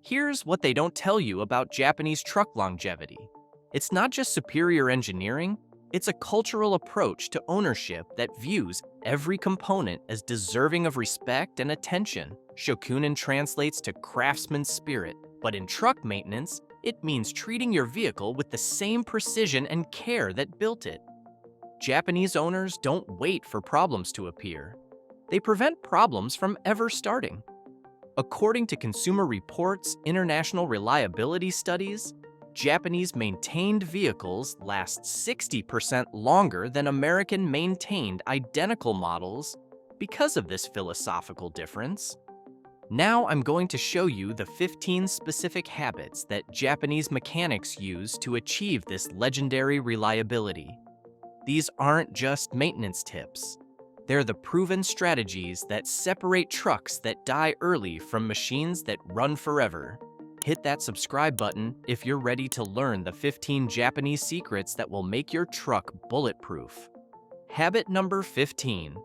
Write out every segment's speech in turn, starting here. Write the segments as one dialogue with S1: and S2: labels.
S1: Here's what they don't tell you about Japanese truck longevity. It's not just superior engineering, it's a cultural approach to ownership that views every component as deserving of respect and attention. Shokunin translates to craftsman's spirit, but in truck maintenance, it means treating your vehicle with the same precision and care that built it. Japanese owners don't wait for problems to appear. They prevent problems from ever starting. According to Consumer Reports' international reliability studies, Japanese maintained vehicles last 60% longer than American maintained identical models because of this philosophical difference. Now I'm going to show you the 15 specific habits that Japanese mechanics use to achieve this legendary reliability. These aren't just maintenance tips. They're the proven strategies that separate trucks that die early from machines that run forever. Hit that subscribe button if you're ready to learn the 15 Japanese secrets that will make your truck bulletproof. Habit number 15.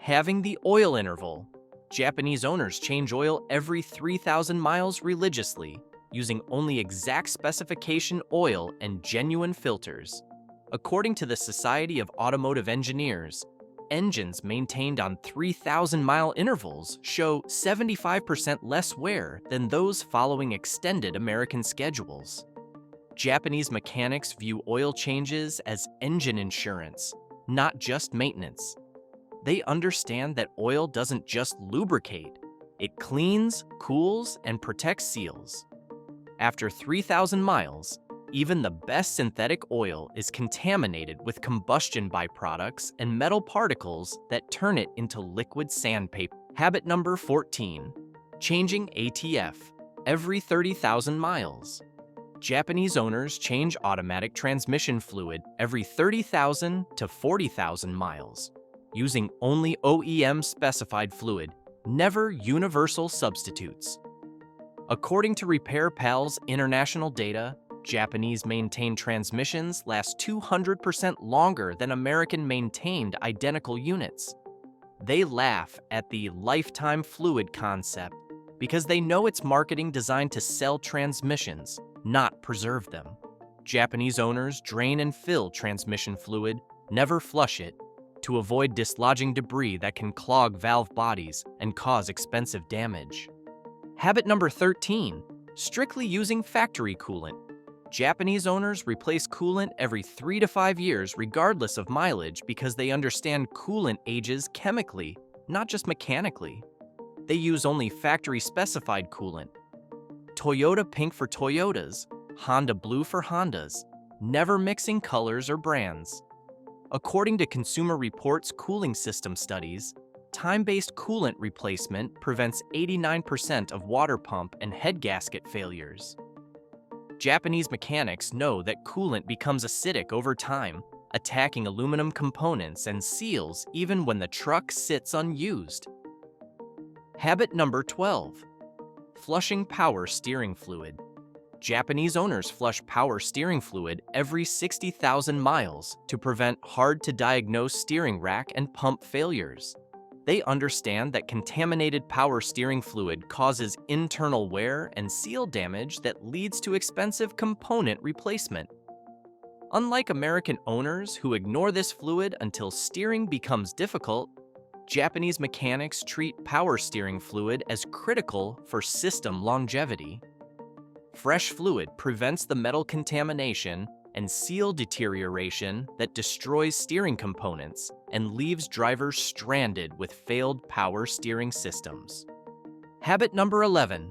S1: Having the oil interval. Japanese owners change oil every 3,000 miles religiously, using only exact specification oil and genuine filters. According to the Society of Automotive Engineers, engines maintained on 3,000-mile intervals show 75% less wear than those following extended American schedules. Japanese mechanics view oil changes as engine insurance, not just maintenance. They understand that oil doesn't just lubricate, it cleans, cools, and protects seals. After 3,000 miles, even the best synthetic oil is contaminated with combustion byproducts and metal particles that turn it into liquid sandpaper. Habit number 14. Changing ATF every 30,000 miles. Japanese owners change automatic transmission fluid every 30,000 to 40,000 miles, using only OEM-specified fluid, never universal substitutes. According to Repair Pal's international data, Japanese maintained transmissions last 200% longer than American maintained identical units. They laugh at the lifetime fluid concept because they know it's marketing designed to sell transmissions, not preserve them. Japanese owners drain and fill transmission fluid, never flush it, to avoid dislodging debris that can clog valve bodies and cause expensive damage. Habit number 13. Strictly using factory coolant. Japanese owners replace coolant every 3 to 5 years regardless of mileage because they understand coolant ages chemically, not just mechanically. They use only factory-specified coolant. Toyota pink for Toyotas, Honda blue for Hondas, never mixing colors or brands. According to Consumer Reports' cooling system studies, time-based coolant replacement prevents 89% of water pump and head gasket failures. Japanese mechanics know that coolant becomes acidic over time, attacking aluminum components and seals even when the truck sits unused. Habit number 12. Flushing power steering fluid. Japanese owners flush power steering fluid every 60,000 miles to prevent hard-to-diagnose steering rack and pump failures. They understand that contaminated power steering fluid causes internal wear and seal damage that leads to expensive component replacement. Unlike American owners who ignore this fluid until steering becomes difficult, Japanese mechanics treat power steering fluid as critical for system longevity. Fresh fluid prevents the metal contamination and seal deterioration that destroys steering components and leaves drivers stranded with failed power steering systems. Habit number 11.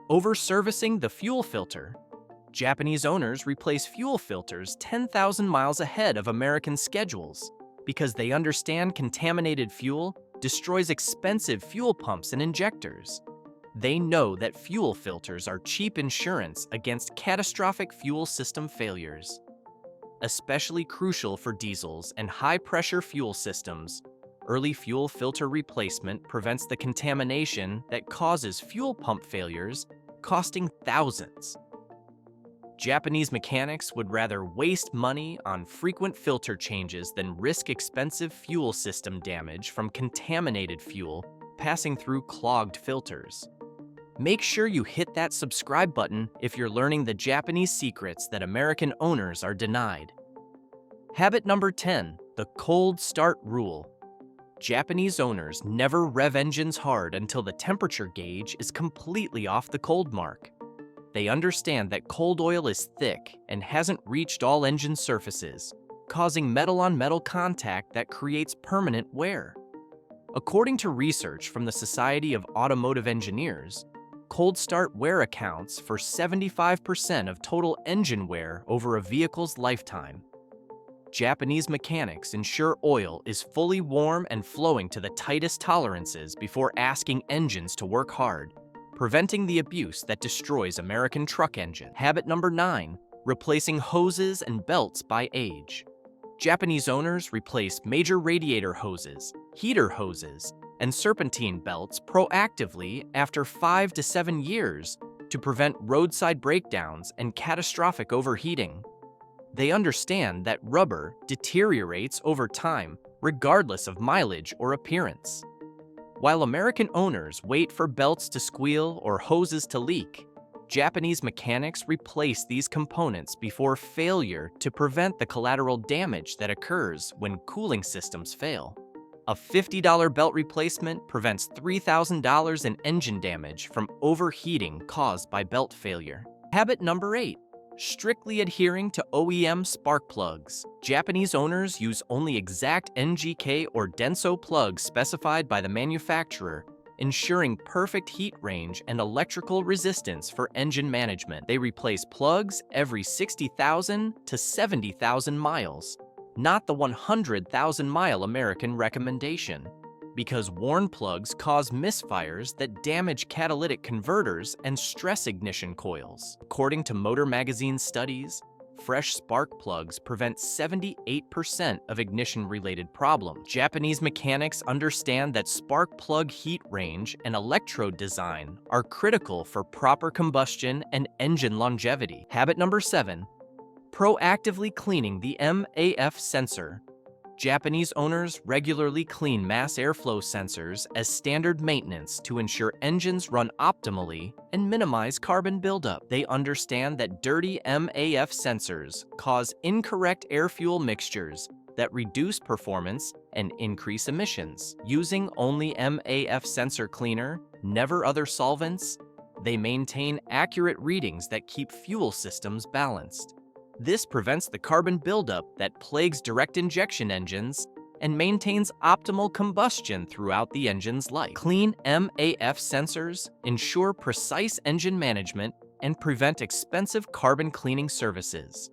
S1: Over-servicing the fuel filter. Japanese owners replace fuel filters 10,000 miles ahead of American schedules because they understand contaminated fuel destroys expensive fuel pumps and injectors. They know that fuel filters are cheap insurance against catastrophic fuel system failures. Especially crucial for diesels and high-pressure fuel systems, early fuel filter replacement prevents the contamination that causes fuel pump failures, costing thousands. Japanese mechanics would rather waste money on frequent filter changes than risk expensive fuel system damage from contaminated fuel passing through clogged filters. Make sure you hit that subscribe button if you're learning the Japanese secrets that American owners are denied. Habit number 10, the cold start rule. Japanese owners never rev engines hard until the temperature gauge is completely off the cold mark. They understand that cold oil is thick and hasn't reached all engine surfaces, causing metal-on-metal contact that creates permanent wear. According to research from the Society of Automotive Engineers, cold start wear accounts for 75% of total engine wear over a vehicle's lifetime. Japanese mechanics ensure oil is fully warm and flowing to the tightest tolerances before asking engines to work hard, preventing the abuse that destroys American truck engines. Habit number 9, replacing hoses and belts by age. Japanese owners replace major radiator hoses, heater hoses, and serpentine belts proactively after 5 to 7 years to prevent roadside breakdowns and catastrophic overheating. They understand that rubber deteriorates over time regardless of mileage or appearance. While American owners wait for belts to squeal or hoses to leak, Japanese mechanics replace these components before failure to prevent the collateral damage that occurs when cooling systems fail. A $50 belt replacement prevents $3,000 in engine damage from overheating caused by belt failure. Habit number 8, strictly adhering to OEM spark plugs. Japanese owners use only exact NGK or Denso plugs specified by the manufacturer, ensuring perfect heat range and electrical resistance for engine management. They replace plugs every 60,000 to 70,000 miles, not the 100,000-mile American recommendation, because worn plugs cause misfires that damage catalytic converters and stress ignition coils. According to Motor Magazine's studies, fresh spark plugs prevent 78% of ignition-related problems. Japanese mechanics understand that spark plug heat range and electrode design are critical for proper combustion and engine longevity. Habit number 7, proactively cleaning the MAF sensor. Japanese owners regularly clean mass airflow sensors as standard maintenance to ensure engines run optimally and minimize carbon buildup. They understand that dirty MAF sensors cause incorrect air-fuel mixtures that reduce performance and increase emissions. Using only MAF sensor cleaner, never other solvents, they maintain accurate readings that keep fuel systems balanced. This prevents the carbon buildup that plagues direct injection engines and maintains optimal combustion throughout the engine's life. Clean MAF sensors ensure precise engine management and prevent expensive carbon cleaning services.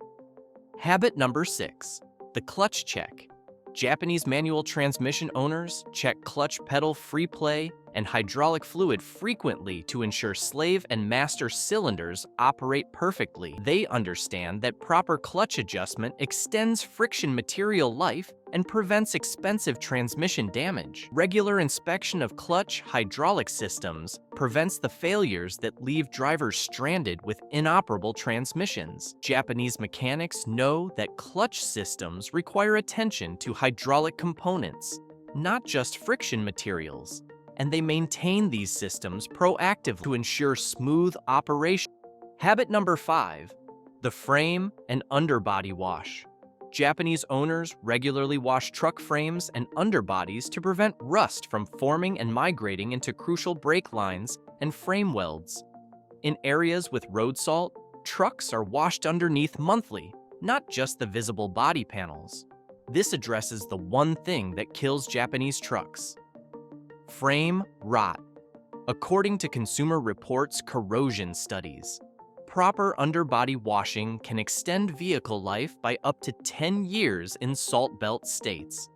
S1: Habit number 6, the clutch check. Japanese manual transmission owners check clutch pedal free play and hydraulic fluid frequently to ensure slave and master cylinders operate perfectly. They understand that proper clutch adjustment extends friction material life and prevents expensive transmission damage. Regular inspection of clutch hydraulic systems prevents the failures that leave drivers stranded with inoperable transmissions. Japanese mechanics know that clutch systems require attention to hydraulic components, not just friction materials, and they maintain these systems proactively to ensure smooth operation. Habit number 5, the frame and underbody wash. Japanese owners regularly wash truck frames and underbodies to prevent rust from forming and migrating into crucial brake lines and frame welds. In areas with road salt, trucks are washed underneath monthly, not just the visible body panels. This addresses the one thing that kills Japanese trucks: frame rot. According to Consumer Reports corrosion studies, proper underbody washing can extend vehicle life by up to 10 years in salt belt states.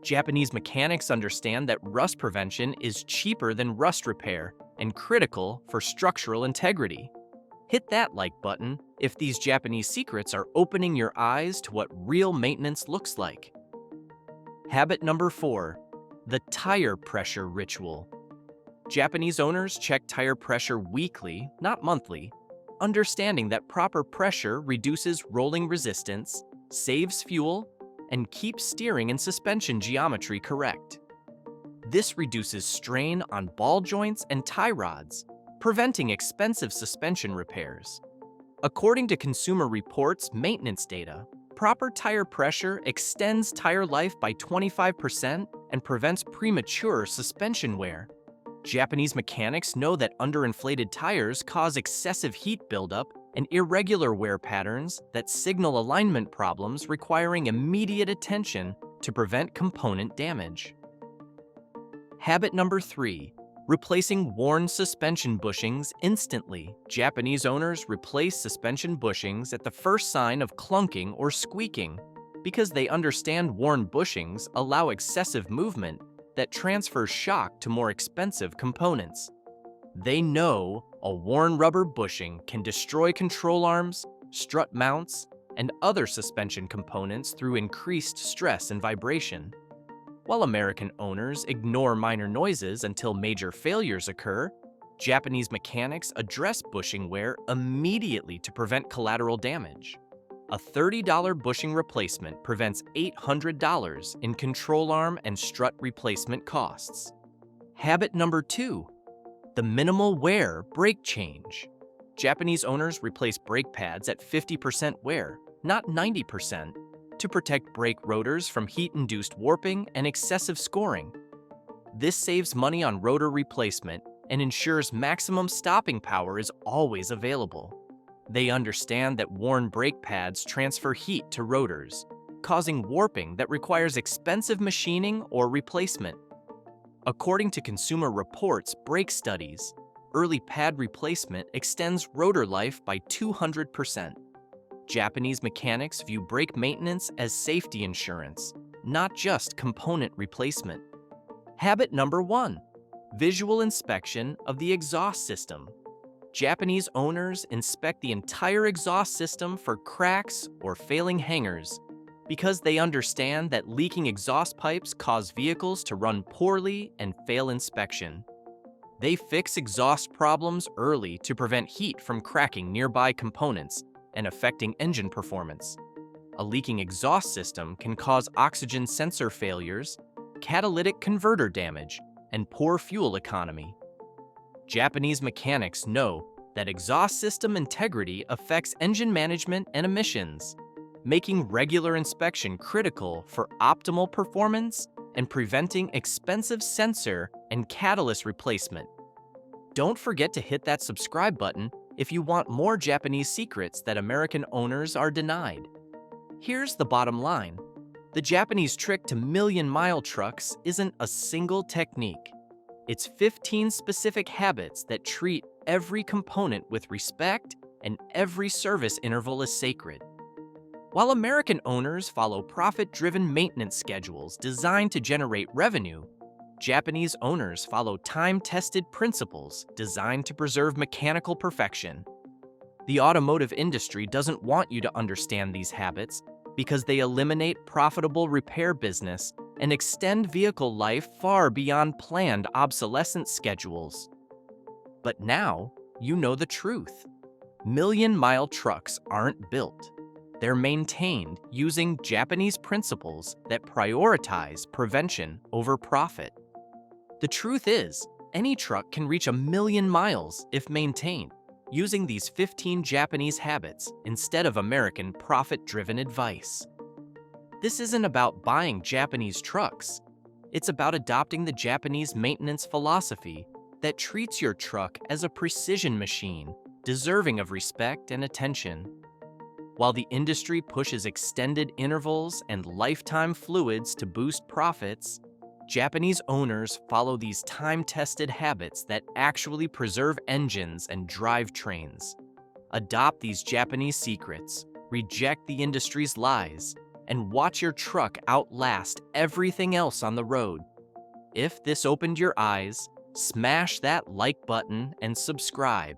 S1: Japanese mechanics understand that rust prevention is cheaper than rust repair and critical for structural integrity. Hit that like button if these Japanese secrets are opening your eyes to what real maintenance looks like. Habit number 4, the tire pressure ritual. Japanese owners check tire pressure weekly, not monthly, understanding that proper pressure reduces rolling resistance, saves fuel, and keeps steering and suspension geometry correct. This reduces strain on ball joints and tie rods, preventing expensive suspension repairs. According to Consumer Reports maintenance data, proper tire pressure extends tire life by 25% and prevents premature suspension wear. Japanese mechanics know that underinflated tires cause excessive heat buildup and irregular wear patterns that signal alignment problems requiring immediate attention to prevent component damage. Habit number 3. Replacing worn suspension bushings instantly. Japanese owners replace suspension bushings at the first sign of clunking or squeaking because they understand worn bushings allow excessive movement that transfers shock to more expensive components. They know a worn rubber bushing can destroy control arms, strut mounts, and other suspension components through increased stress and vibration. While American owners ignore minor noises until major failures occur, Japanese mechanics address bushing wear immediately to prevent collateral damage. A $30 bushing replacement prevents $800 in control arm and strut replacement costs. Habit number 2. The minimal wear brake change. Japanese owners replace brake pads at 50% wear, not 90%, to protect brake rotors from heat-induced warping and excessive scoring. This saves money on rotor replacement and ensures maximum stopping power is always available. They understand that worn brake pads transfer heat to rotors, causing warping that requires expensive machining or replacement. According to Consumer Reports brake studies, early pad replacement extends rotor life by 200%. Japanese mechanics view brake maintenance as safety insurance, not just component replacement. Habit number 1. Visual inspection of the exhaust system. Japanese owners inspect the entire exhaust system for cracks or failing hangers because they understand that leaking exhaust pipes cause vehicles to run poorly and fail inspection. They fix exhaust problems early to prevent heat from cracking nearby components and affecting engine performance. A leaking exhaust system can cause oxygen sensor failures, catalytic converter damage, and poor fuel economy. Japanese mechanics know that exhaust system integrity affects engine management and emissions, making regular inspection critical for optimal performance and preventing expensive sensor and catalyst replacement. Don't forget to hit that subscribe button if you want more Japanese secrets that American owners are denied. Here's the bottom line. The Japanese trick to million-mile trucks isn't a single technique. It's 15 specific habits that treat every component with respect and every service interval is sacred. While American owners follow profit-driven maintenance schedules designed to generate revenue, Japanese owners follow time-tested principles designed to preserve mechanical perfection. The automotive industry doesn't want you to understand these habits because they eliminate profitable repair business and extend vehicle life far beyond planned obsolescence schedules. But now, you know the truth. Million-mile trucks aren't built. They're maintained using Japanese principles that prioritize prevention over profit. The truth is, any truck can reach 1,000,000 miles if maintained, using these 15 Japanese habits instead of American profit-driven advice. This isn't about buying Japanese trucks. It's about adopting the Japanese maintenance philosophy that treats your truck as a precision machine, deserving of respect and attention. While the industry pushes extended intervals and lifetime fluids to boost profits, Japanese owners follow these time-tested habits that actually preserve engines and drivetrains. Adopt these Japanese secrets, reject the industry's lies, and watch your truck outlast everything else on the road. If this opened your eyes, smash that like button and subscribe.